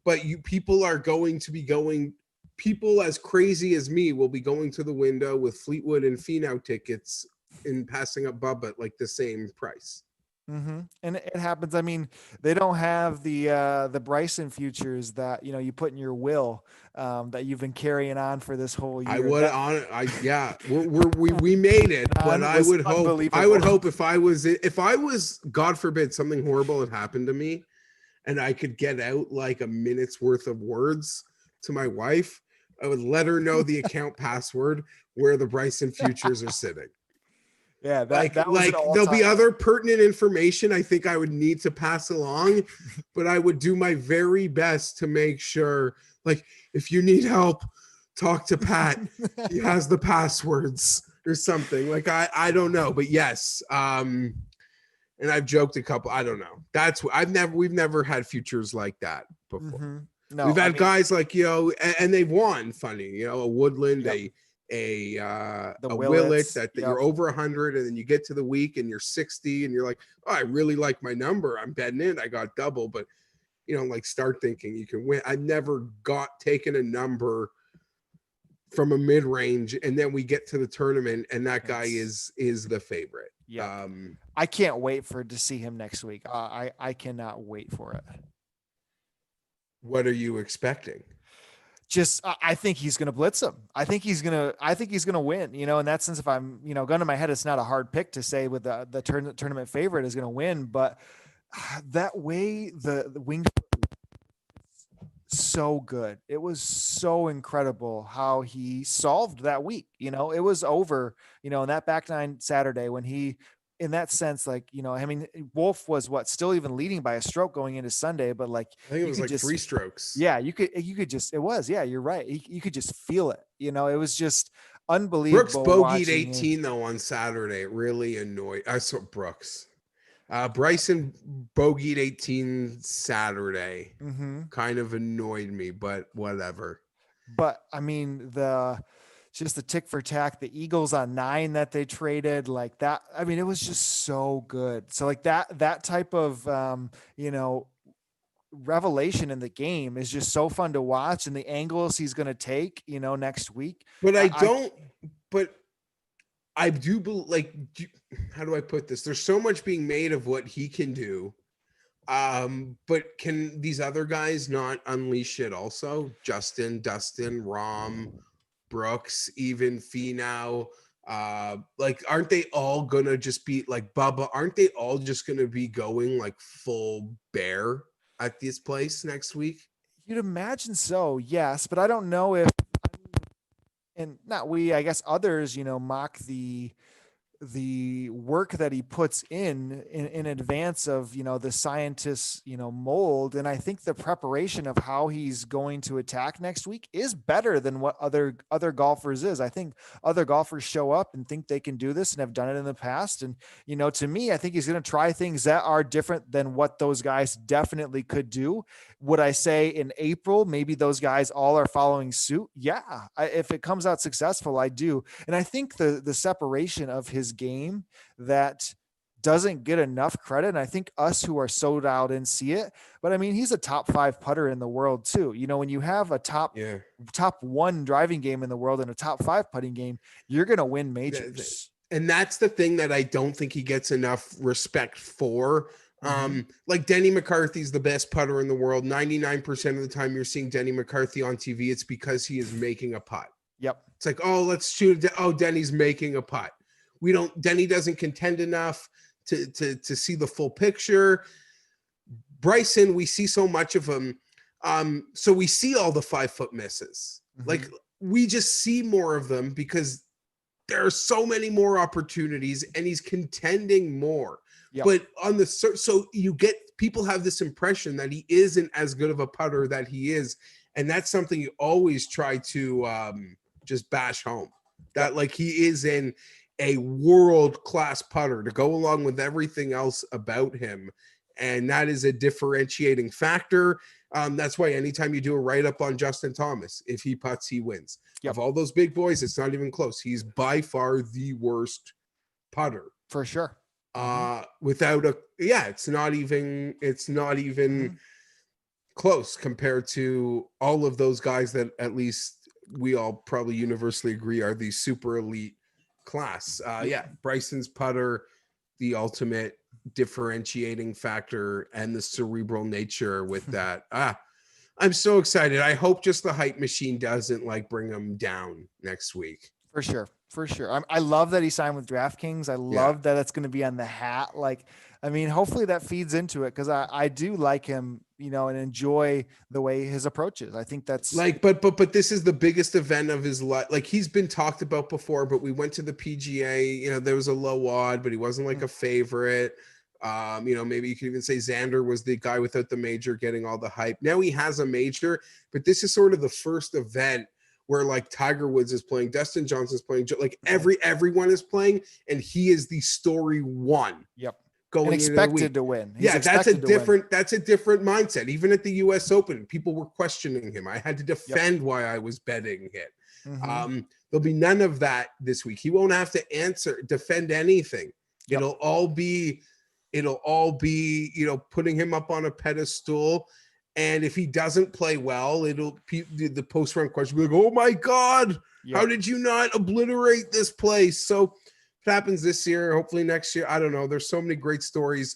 But people are going to be going. People as crazy as me will be going to the window with Fleetwood and Finau tickets and passing up Bubba at like the same price. and it happens. I mean, they don't have the Bryson futures that you put in your will, that you've been carrying on for this whole I year. would That on I yeah, we made it, but I was would unbelievable. hope if I was, God forbid, something horrible had happened to me and I could get out like a minute's worth of words to my wife, I would let her know the account password where the Bryson futures are sitting. Yeah, Like that was an like all there'll be time. other pertinent information I think I would need to pass along, but I would do my very best to make sure, like, if you need help, talk to Pat. He has the passwords or something. Like I don't know, but yes. And I've joked a couple. I don't know. That's what we've never had futures like that before. No, We've I had mean, guys like, and they've won. Funny, a Woodland, yep, the a Willett Willets. that Yep. you're over 100, and then you get to the week and you're 60, and you're like, oh, I really like my number. I'm betting it. I got double, but like start thinking you can win. I've never got taken a number from a mid range, and then we get to the tournament, and that guy is the favorite. Yeah. I can't wait to see him next week. I cannot wait for it. What are you expecting? Just I think he's going to blitz him. I think he's going to win, in that sense. If I'm, gun to my head, it's not a hard pick to say with the tournament favorite is going to win, but that way the wing so good. It was so incredible how he solved that week. It was over, in that back nine Saturday when he, in that sense, like, I mean, Wolf was still even leading by a stroke going into Sunday, but like, I think it was like 3 strokes. Yeah, you could just, it was, yeah, you're right. You could just feel it. It was just unbelievable. Brooks bogeyed 18 though on Saturday. It really annoyed. I saw Brooks. Bryson bogeyed 18 Saturday. Kind of annoyed me, but whatever. But I mean, just the tick for tack, the Eagles on 9 that they traded, like that. I mean, it was just so good. So like that type of, revelation in the game is just so fun to watch, and the angles he's going to take, next week. But I do like, how do I put this? There's so much being made of what he can do. But can these other guys not unleash it also? Justin, Dustin, Rom, Brooks, even Finau. Like, aren't they all gonna just be like Bubba? Aren't they all just gonna be going like full bear at this place next week? You'd imagine so, yes, but I don't know if, and not we, I guess others, mock the work that he puts in advance of the scientists mold. And I think the preparation of how he's going to attack next week is better than what other golfers is. I think other golfers show up and think they can do this and have done it in the past, and to me, I think he's going to try things that are different than what those guys definitely could do. Would I say in April maybe those guys all are following suit? Yeah, if it comes out successful, I do. And I think the separation of his game that doesn't get enough credit, and I think us who are so dialed in see it, but I mean, he's a top 5 putter in the world too. When you have a top 1 driving game in the world and a top 5 putting game, you're going to win majors. And that's the thing that I don't think he gets enough respect for. Like Denny McCarthy's the best putter in the world. 99% of the time you're seeing Denny McCarthy on TV, it's because he is making a putt. Yep. It's like, oh, let's shoot. Oh, Denny's making a putt. Denny doesn't contend enough to see the full picture. Bryson, we see so much of him. So we see all the 5-foot misses. Mm-hmm. Like, we just see more of them because there are so many more opportunities and he's contending more. Yep. But so you get, people have this impression that he isn't as good of a putter that he is. And that's something you always try to just bash home, that like he is in a world-class putter to go along with everything else about him. And that is a differentiating factor. That's why anytime you do a write-up on Justin Thomas, if he putts, he wins. Yep. Of all those big boys, it's not even close. He's by far the worst putter. For sure. It's not even close compared to all of those guys that at least we all probably universally agree are the super elite class. Bryson's putter, the ultimate differentiating factor, and the cerebral nature with that. I'm so excited. I hope just the hype machine doesn't like bring him down next week. For sure. I love that he signed with DraftKings. I love that it's going to be on the hat. Like, I mean, hopefully that feeds into it, because I do like him, you know, and enjoy the way his approach is. I think that's like, but this is the biggest event of his life. Like, he's been talked about before, but we went to the PGA, you know, there was a low odd, but he wasn't like a favorite. You know, maybe you could even say Xander was the guy without the major getting all the hype. Now he has a major, but this is sort of the first event where like Tiger Woods is playing, Dustin Johnson's playing, like everyone is playing, and he is the story one. Yep. Going and expected to win. That's a different mindset. Even at the US Open, people were questioning him. I had to defend why I was betting it. Mm-hmm. There'll be none of that this week. He won't have to defend anything. Yep. It'll all be, you know, putting him up on a pedestal. And if he doesn't play well, the post-round question will be like, oh my God, how did you not obliterate this place? So if it happens this year, hopefully next year, I don't know. There's so many great stories.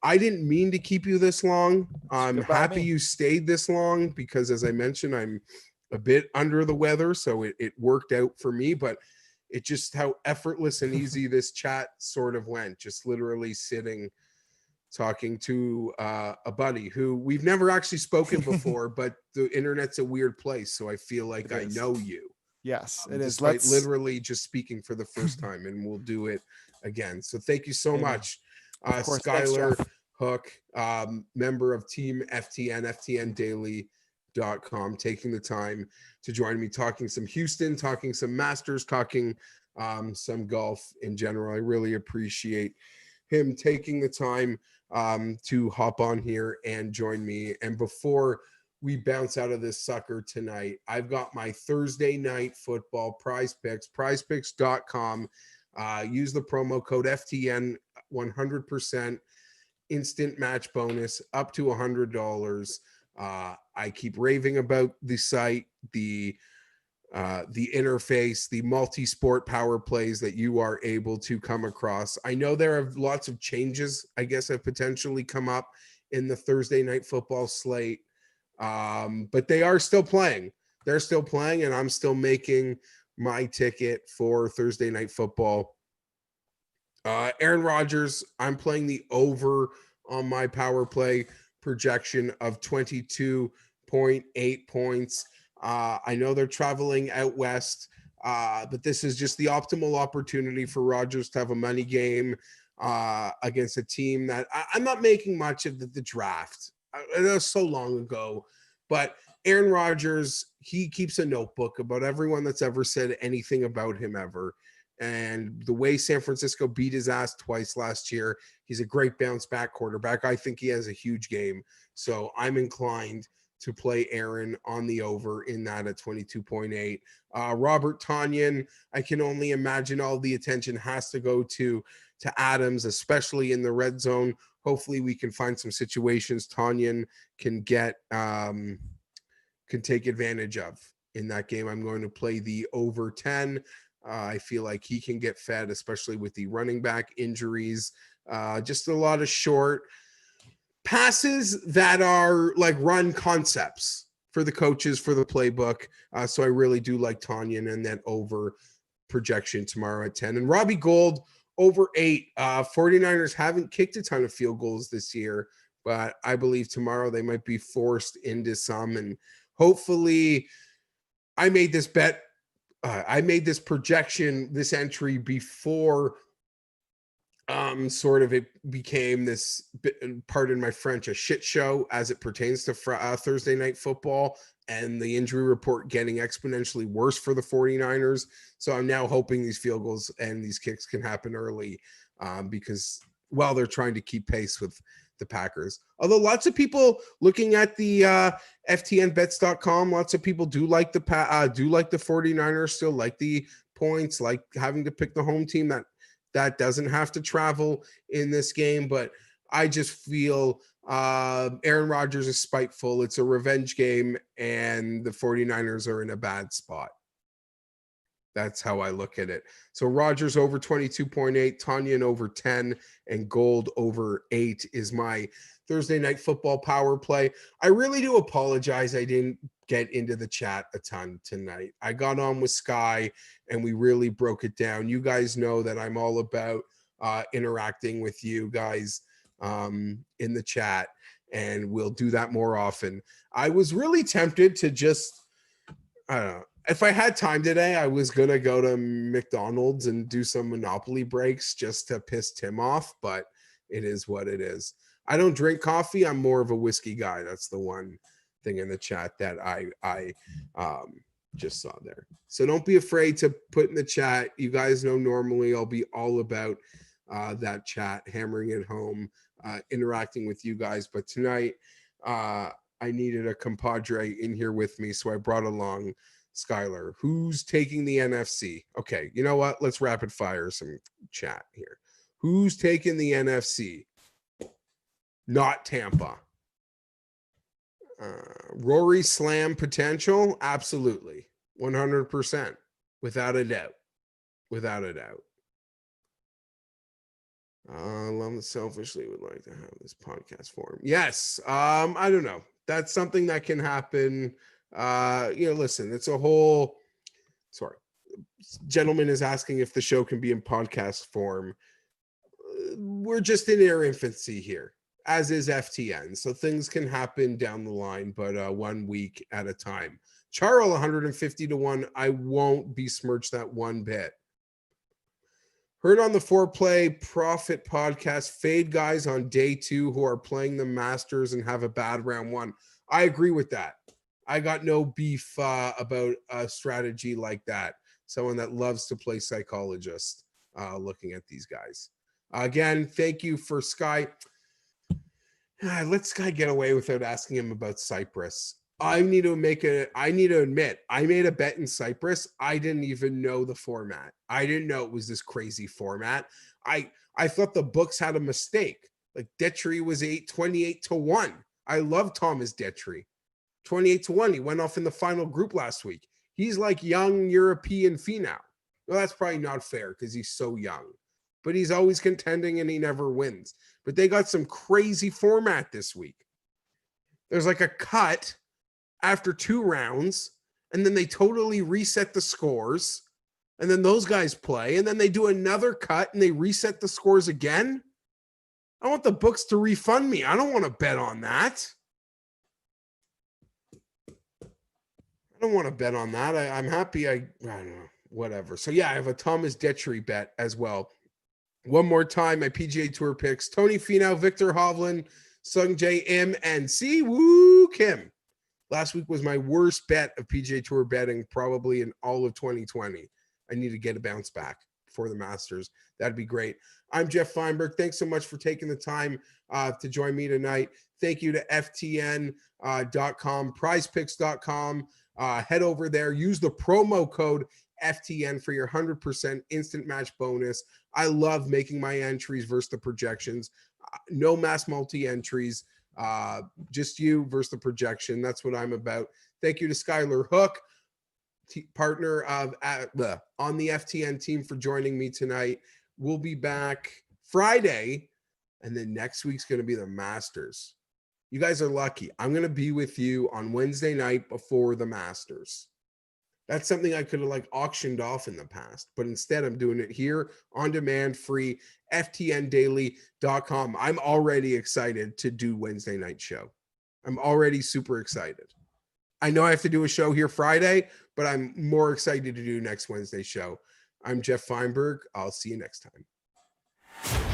I didn't mean to keep you this long. I'm happy you stayed this long because, as I mentioned, I'm a bit under the weather. So it worked out for me, but it just how effortless and easy this chat sort of went, just literally sitting talking to a buddy who we've never actually spoken before, but the internet's a weird place. So I feel like I know you. Yes, it is. Let's literally just speaking for the first time, and we'll do it again. So thank you so much. Skylar Hook, member of Team FTN, FTNdaily.com, taking the time to join me, talking some Houston, talking some Masters, talking some golf in general. I really appreciate him taking the time to hop on here and join me. And before we bounce out of this sucker tonight, I've got my Thursday night football prize picks, prizepicks.com. Use the promo code FTN, 100% instant match bonus up to $100. I keep raving about the site, the interface, the multi-sport power plays that you are able to come across. I know there are lots of changes, I guess, have potentially come up in the Thursday night football slate, but they are still playing. They're still playing, and I'm still making my ticket for Thursday night football. Aaron Rodgers, I'm playing the over on my power play projection of 22.8 points. I know they're traveling out west, but this is just the optimal opportunity for Rodgers to have a money game against a team that I'm not making much of the draft. That was so long ago, but Aaron Rodgers, he keeps a notebook about everyone that's ever said anything about him ever. And the way San Francisco beat his ass twice last year, he's a great bounce back quarterback. I think he has a huge game. So I'm inclined to play Aaron on the over in that at 22.8. Robert Tonyan, I can only imagine all the attention has to go to Adams, especially in the red zone. Hopefully we can find some situations Tonyan can get, can take advantage of in that game. I'm going to play the over 10. I feel like he can get fed, especially with the running back injuries. Just a lot of short passes that are like run concepts for the coaches, for the playbook. So I really do like Tanyan and that over projection tomorrow at 10. And Robbie Gould over 8. 49ers haven't kicked a ton of field goals this year, but I believe tomorrow they might be forced into some. And hopefully I made this bet. I made this projection, this entry before sort of it became this, pardon my French, a shit show as it pertains to Thursday night football and the injury report getting exponentially worse for the 49ers. So I'm now hoping these field goals and these kicks can happen early because while they're trying to keep pace with the Packers. Although lots of people looking at the FTNbets.com, lots of people do like the 49ers, still like the points, like having to pick the home team that doesn't have to travel in this game. But I just feel Aaron Rodgers is spiteful. It's a revenge game, and the 49ers are in a bad spot. That's how I look at it. So Rodgers over 22.8, Tanyan over 10, and Gould over 8 is my Thursday night football power play. I really do apologize I didn't get into the chat a ton tonight. I got on with Sky and we really broke it down. You guys know that I'm all about interacting with you guys in the chat, and we'll do that more often. I was really tempted to just, I don't know, if I had time today, I was going to go to McDonald's and do some Monopoly breaks just to piss Tim off, but it is what it is. I don't drink coffee. I'm more of a whiskey guy. That's the one thing in the chat that I just saw there. So don't be afraid to put in the chat. You guys know normally I'll be all about that chat, hammering it home, interacting with you guys. But tonight I needed a compadre in here with me, so I brought along Skylar. Who's taking the NFC? Okay, you know what? Let's rapid fire some chat here. Who's taking the NFC? Not Tampa. Rory Slam potential? Absolutely. 100%. Without a doubt. Without a doubt. Love selfishly would like to have this podcast form. Yes. I don't know. That's something that can happen. Listen, it's a whole, sorry. Gentleman is asking if the show can be in podcast form. We're just in our infancy here, as is FTN. So things can happen down the line, but 1 week at a time. Charles, 150 to 1. I won't besmirch that one bit. Heard on the Foreplay Profit podcast, fade guys on day 2 who are playing the Masters and have a bad round 1. I agree with that. I got no beef about a strategy like that. Someone that loves to play psychologist looking at these guys. Again, thank you for Sky. Let Sky get away without asking him about Cyprus. I need to admit, I made a bet in Cyprus. I didn't even know the format. I didn't know it was this crazy format. I thought the books had a mistake. Like Detry was 28 to 1. I love Thomas Detry. 28 to 1. He went off in the final group last week. He's like young European phenom. Well, that's probably not fair because he's so young. But he's always contending and he never wins. But they got some crazy format this week. There's like a cut after 2 rounds, and then they totally reset the scores, and then those guys play, and then they do another cut and they reset the scores again. I want the books to refund me. I don't want to bet on that. I don't want to bet on that. I'm happy. I don't know, whatever. So yeah, I have a Thomas Detry bet as well. One more time, my PGA Tour picks: Tony Finau, Victor Hovland, Sung Jae Im, and Si Woo Kim. Last week was my worst bet of PGA Tour betting probably in all of 2020. I need to get a bounce back for the Masters. That'd be great. I'm Geoff Fienberg. Thanks so much for taking the time to join me tonight. Thank you to FTN.com, prizepicks.com. Head over there. Use the promo code FTN for your 100% instant match bonus. I love making my entries versus the projections. No mass multi-entries. Just you versus the projection. That's what I'm about. Thank you to Skylar Hook, partner of on the FTN team, for joining me tonight. We'll be back Friday, and then next week's going to be the Masters. You guys are lucky. I'm going to be with you on Wednesday night before the Masters. That's something I could have like auctioned off in the past, but instead I'm doing it here on demand, free, ftndaily.com. I'm already excited to do Wednesday night show. I'm already super excited. I know I have to do a show here Friday, but I'm more excited to do next Wednesday show. I'm Geoff Fienberg. I'll see you next time.